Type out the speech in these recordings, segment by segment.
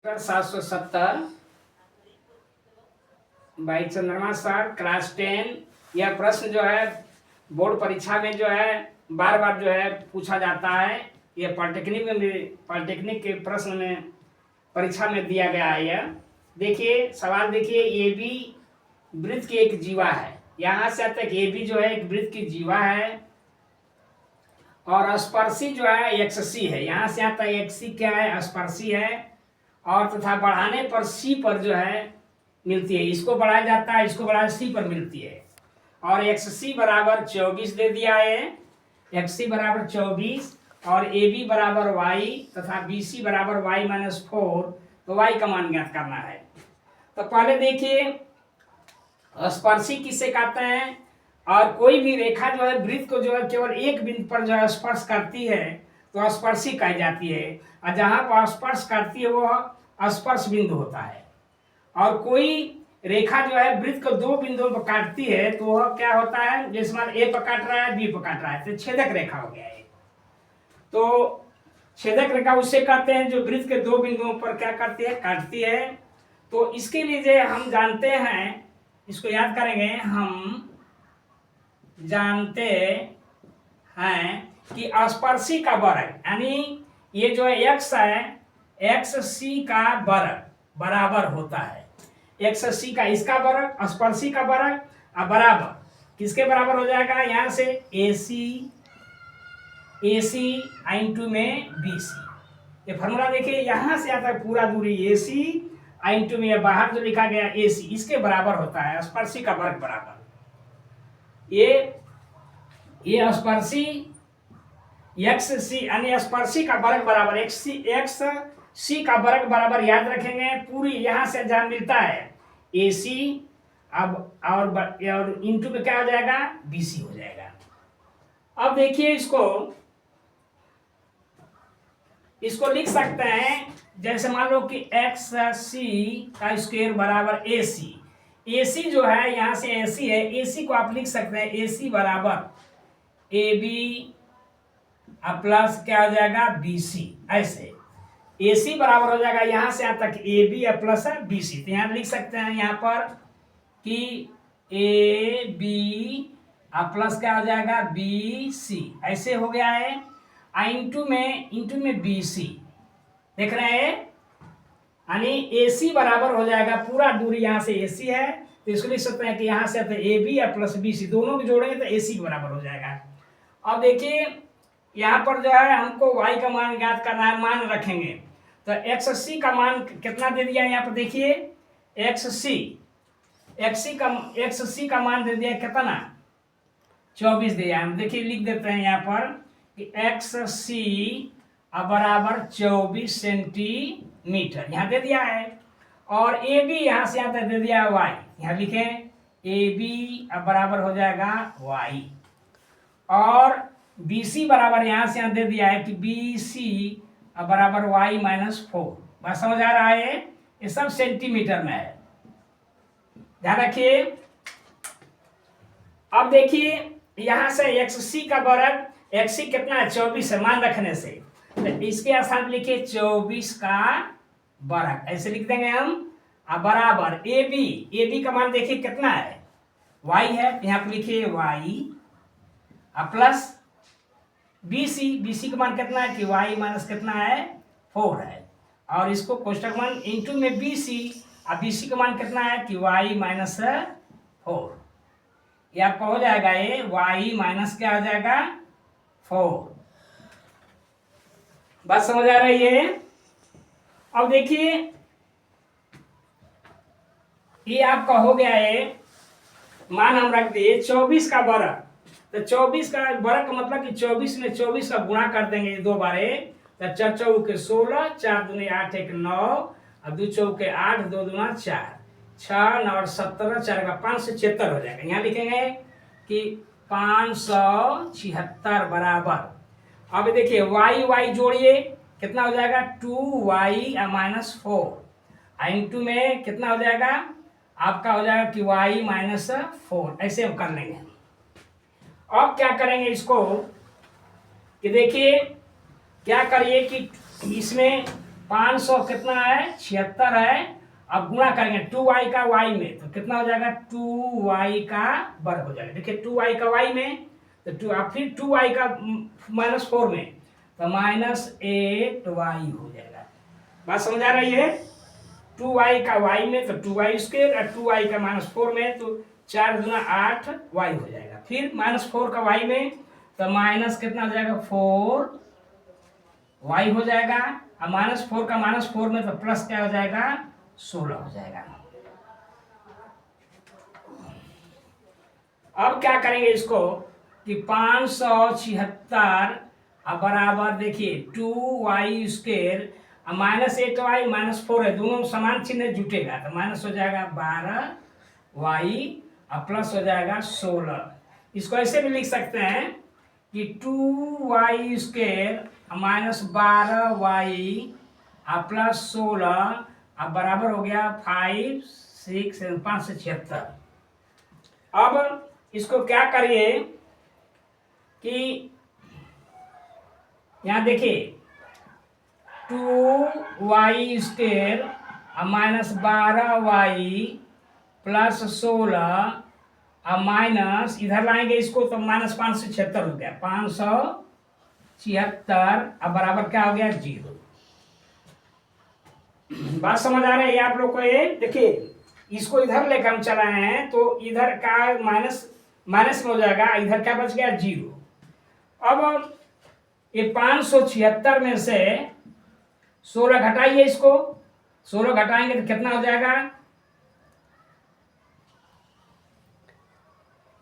770 by चंद्रमा sir class 10। यह प्रश्न जो है बोर्ड परीक्षा में जो है बार बार जो है पूछा जाता है। यह पॉलिटेक्निक के प्रश्न में परीक्षा में दिया गया है। यह देखिए सवाल, देखिए ए बी वृत्त की एक जीवा है। यहाँ से तक ए बी जो है एक वृत्त की जीवा है और स्पर्शी जो है एक्स सी है। यहाँ से यहाँ तक एक्स सी क्या है, स्पर्शी है और तथा बढ़ाने पर सी पर जो है मिलती है। इसको बढ़ाया जाता है, इसको बढ़ाया सी पर मिलती है। और एक्स सी बराबर 24 दे दिया है, एक्स सी बराबर 24 और ए बी बराबर वाई तथा बी सी बराबर वाई माइनस 4। तो वाई का मान ज्ञात करना है। तो पहले देखिए स्पर्शी किसे कहते हैं, और कोई भी रेखा जो है वृत्त को जो है केवल एक बिंदु पर जो है स्पर्श करती है तो स्पर्शी कही जाती है, और जहां पर स्पर्श करती है वह स्पर्श बिंदु होता है। और कोई रेखा जो है वृत्त को दो बिंदुओं पर काटती है तो वह क्या होता है, जैसे मान ए पर काट रहा है, बी पर काट रहा है, तो छेदक रेखा हो गया है। तो छेदक रेखा उसे कहते हैं जो वृत्त के दो बिंदुओं पर क्या करती है, काटती है। तो इसके लिए जो हम जानते हैं, इसको याद करेंगे, हम जानते हैं कि स्पर्शी का वर्ग यानी ये जो है एक्स है, एक्स सी का वर्ग बराबर होता है। एक्स सी का इसका वर्ग स्पर्शी का वर्ग और बराबर किसके बराबर हो जाएगा, यहाँ से ए सी इंटू में बी सी। ये फॉर्मूला देखिए, यहाँ से आता है पूरा दूरी ए सी इंटू में बाहर जो लिखा गया ए सी, इसके बराबर होता है स्पर्शी का वर्ग बराबर। ये स्पर्शी एक्स सी यानी स्पर्शी का वर्ग बराबर एक्स सी का वर्ग बराबर, याद रखेंगे पूरी यहाँ से जहाँ मिलता है ए सी अब और इंटू में क्या हो जाएगा, बी सी हो जाएगा। अब देखिए इसको लिख सकते हैं, जैसे मान लो कि एक्स सी का स्क्वायर बराबर ए सी। ए सी जो है यहाँ से ए सी है, ए सी को आप लिख सकते हैं ए सी बराबर ए बी प्लस क्या हो जाएगा, बी सी। ऐसे ए सी बराबर हो जाएगा यहाँ से यहाँ तक A B plus B C. तो यहाँ लिख सकते हैं यहाँ पर कि ए बी प्लस क्या हो जाएगा, बी सी। ऐसे हो गया है। इंटू में बी सी, देख रहे हैं, यानी ए सी बराबर हो जाएगा पूरा दूरी यहाँ से ए सी है, तो इसको लिख सकते हैं कि यहाँ से A B plus B C दोनों भी जोड़ेंगे तो ए सी के बराबर हो जाएगा। अब देखिए यहाँ पर जो है हमको y का मान ज्ञात करना है, मान रखेंगे। तो एक्स सी का मान कितना दे दिया यहाँ पर, देखिए एक्स सी का मान दे दिया कितना, 24 दिया। हम देखिए लिख देते हैं यहाँ पर कि एक्स सी बराबर 24 सेंटीमीटर यहाँ दे दिया है, और ए बी यहाँ से यहाँ तक दे दिया है वाई। यहाँ लिखें ए बी बराबर हो जाएगा वाई, और बी सी बराबर यहाँ से यहाँ दे दिया है कि बी सी बराबर वाई माइनस 4। बात समझ आ रहा है, ये सब सेंटीमीटर में है, ध्यान रखिए। अब देखिए यहाँ से एक्स सी का वर्ग, एक्स सी कितना है, 24 है, मान रखने से तो इसके स्थान पर लिखिए 24 का वर्ग, ऐसे लिख देंगे हम। बराबर ए बी का मान देखिए कितना है, y है, यहाँ पर लिखिए y प्लस बी सी का मान कितना है कि y माइनस कितना है, 4 है, और इसको कोष्टक मान इंटू में बी सी, अब बी सी का मान कितना है कि y माइनस 4। ये आपका हो जाएगा, ये y माइनस क्या हो जाएगा, 4। बात समझ आ रही है। अब देखिए ये आपका हो गया है, मान हम रख दिए 24 का वर्ग। तो 24 का वर्ग का मतलब कि 24 में 24 का गुणा कर देंगे दो बारे, तो 4 चौके 16, 4 दूनी 8 1 9, और 2 चौके 8 2 दूना 4, 6 9 और 17, 4 का 576 हो जाएगा। यहाँ लिखेंगे कि 576 बराबर। अब देखिए y जोड़िए कितना हो जाएगा, 2y माइनस 4 इंटू में कितना हो जाएगा आपका, हो जाएगा कि y माइनस 4। ऐसे हम कर लेंगे। अब क्या करेंगे इसको कि देखिए क्या करिए कि इसमें 500 कितना है 76 है। अब गुणा करेंगे 2y का y में तो कितना हो जाएगा 2y का वर्ग हो जाएगा। देखिए 2y का y में तो फिर 2y का -4 में तो -8y हो जाएगा। बात समझ आ रही है? 2y का y में तो 2y स्क्वायर और 2y का -4 में तो 4 दूना 8y हो जाएगा। फिर -4 का y में तो माइनस कितना हो जाएगा 4y हो जाएगा। और -4 का -4 में तो प्लस क्या हो जाएगा 16 हो जाएगा। अब क्या करेंगे इसको कि 576 बराबर देखिए 2y स्क्वायर -8y -4 है, दोनों समान चिन्ह जुटेगा तो माइनस हो जाएगा 12y और प्लस हो जाएगा 16। इसको ऐसे भी लिख सकते हैं कि 2y स्क्वायर -12y प्लस 16 अब बराबर हो गया 576। अब इसको क्या करिए कि यहां देखिए 2y square -12y plus 16 minus इधर लाएंगे इसको तो -576 हो गया 576 अब बराबर क्या हो गया 0। बात समझ आ रही है आप लोग को? ये देखिए इसको इधर लेकर हम चलाए हैं तो इधर का माइनस में हो जाएगा, इधर क्या बच गया 0। अब ये 576 में से 16 घटाइए, इसको 16 घटाएंगे तो कितना हो जाएगा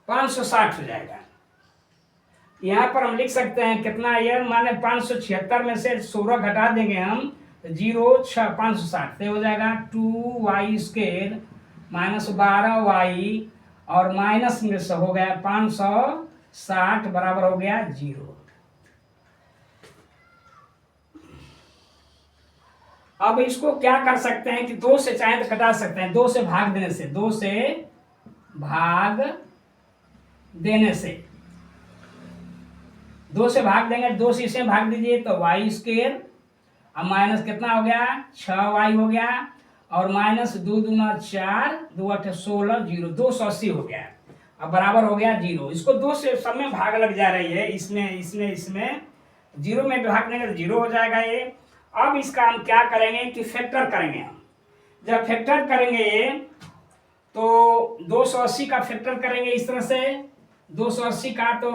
560 हो जाएगा। यहां पर हम लिख सकते हैं कितना ये माने 576 में से 16 घटा देंगे हम 0 6 560 हो जाएगा 2y स्क्वायर -12y और माइनस में से हो गया 560 बराबर हो गया 0। अब इसको क्या कर सकते हैं कि 2 से चाहे तो घटा सकते हैं, 2 से भाग देने से 2 से भाग देने से 2 से भाग देंगे, 2 से इसे भाग दीजिए तो y स्क्वायर अब माइनस कितना हो गया 6y हो गया और माइनस 2 दूना 4 2 8 16 0 280 हो गया। अब बराबर हो गया 0। इसको 2 से सब में भाग लग जा रही है, इसमें 0 में भाग देंगे तो 0 हो जाएगा ये। अब इसका हम क्या करेंगे कि फैक्टर करेंगे। हम जब फैक्टर करेंगे तो 280 का फैक्टर करेंगे इस तरह से 280 का तो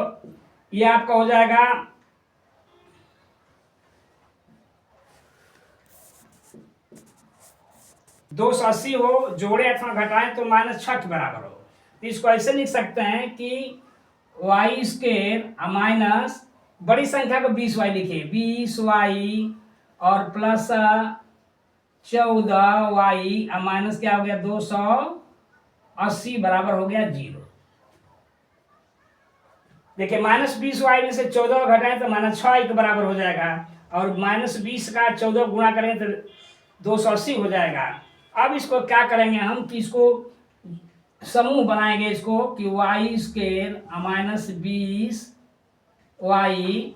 ये आपका हो जाएगा 280 हो जोड़े अथवा घटाएं तो -6 के बराबर हो। तो इसको ऐसे लिख सकते हैं कि y स्क्वायर माइनस बड़ी संख्या को 20y लिखिए 20y और प्लस 14y माइनस क्या हो गया 280 बराबर हो गया 0। देखिए -20y में से 14 घटाएं तो -6y के बराबर हो जाएगा और -20 का 14 गुणा करें तो 280 हो जाएगा। अब इसको क्या करेंगे हम कि इसको समूह बनाएंगे इसको कि y स्क्वायर -20y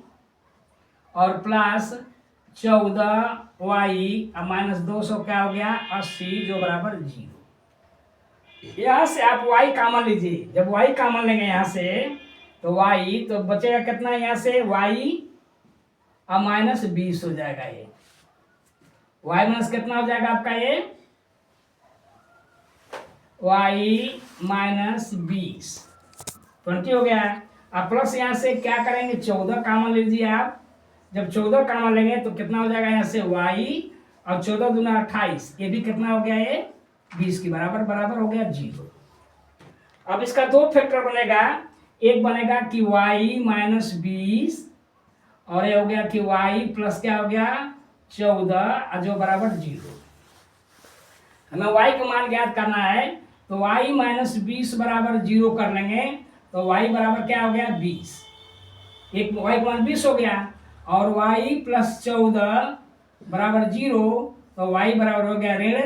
और प्लस 14y -200 क्या हो गया 80 जो बराबर 0। यहां से आप y कॉमन लीजिए, जब y कॉमन लेंगे यहां से तो y तो बचेगा कितना यहां से y -20 हो जाएगा। ये y माइनस कितना हो जाएगा आपका ये y -20 20 हो गया। अब प्लस यहाँ से क्या करेंगे 14 कॉमन लीजिए आप, जब 14 कॉमन लेंगे तो कितना हो जाएगा यहाँ से y और 14 दूना 28 ये भी कितना हो गया ये 20 के बराबर हो गया 0। अब इसका 2 फैक्टर बनेगा, एक बनेगा कि y -20 और ये हो गया कि y प्लस क्या हो गया 14 जो बराबर 0। हमें y का मान ज्ञात करना है तो y -20 बराबर 0 कर लेंगे तो y बराबर क्या हो गया 20। एक y का मान 20 हो गया और y प्लस 14 बराबर 0 तो y बराबर हो गया ऋण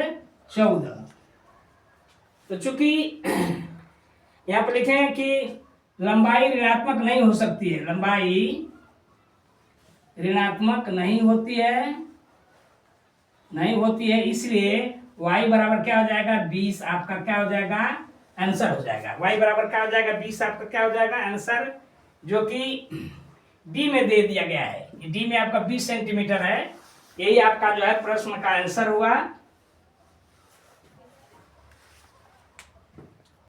14। तो चूंकि यहाँ पर लिखे हैं कि लंबाई ऋणात्मक नहीं हो सकती है, लंबाई ऋणात्मक नहीं होती है नहीं होती है, इसलिए y बराबर क्या हो जाएगा 20, आपका क्या हो जाएगा आंसर हो जाएगा। y बराबर क्या हो जाएगा 20, आपका क्या हो जाएगा आंसर, जो कि डी में दे दिया गया है। डी में आपका 20 सेंटीमीटर है। यही आपका जो है प्रश्न का आंसर हुआ।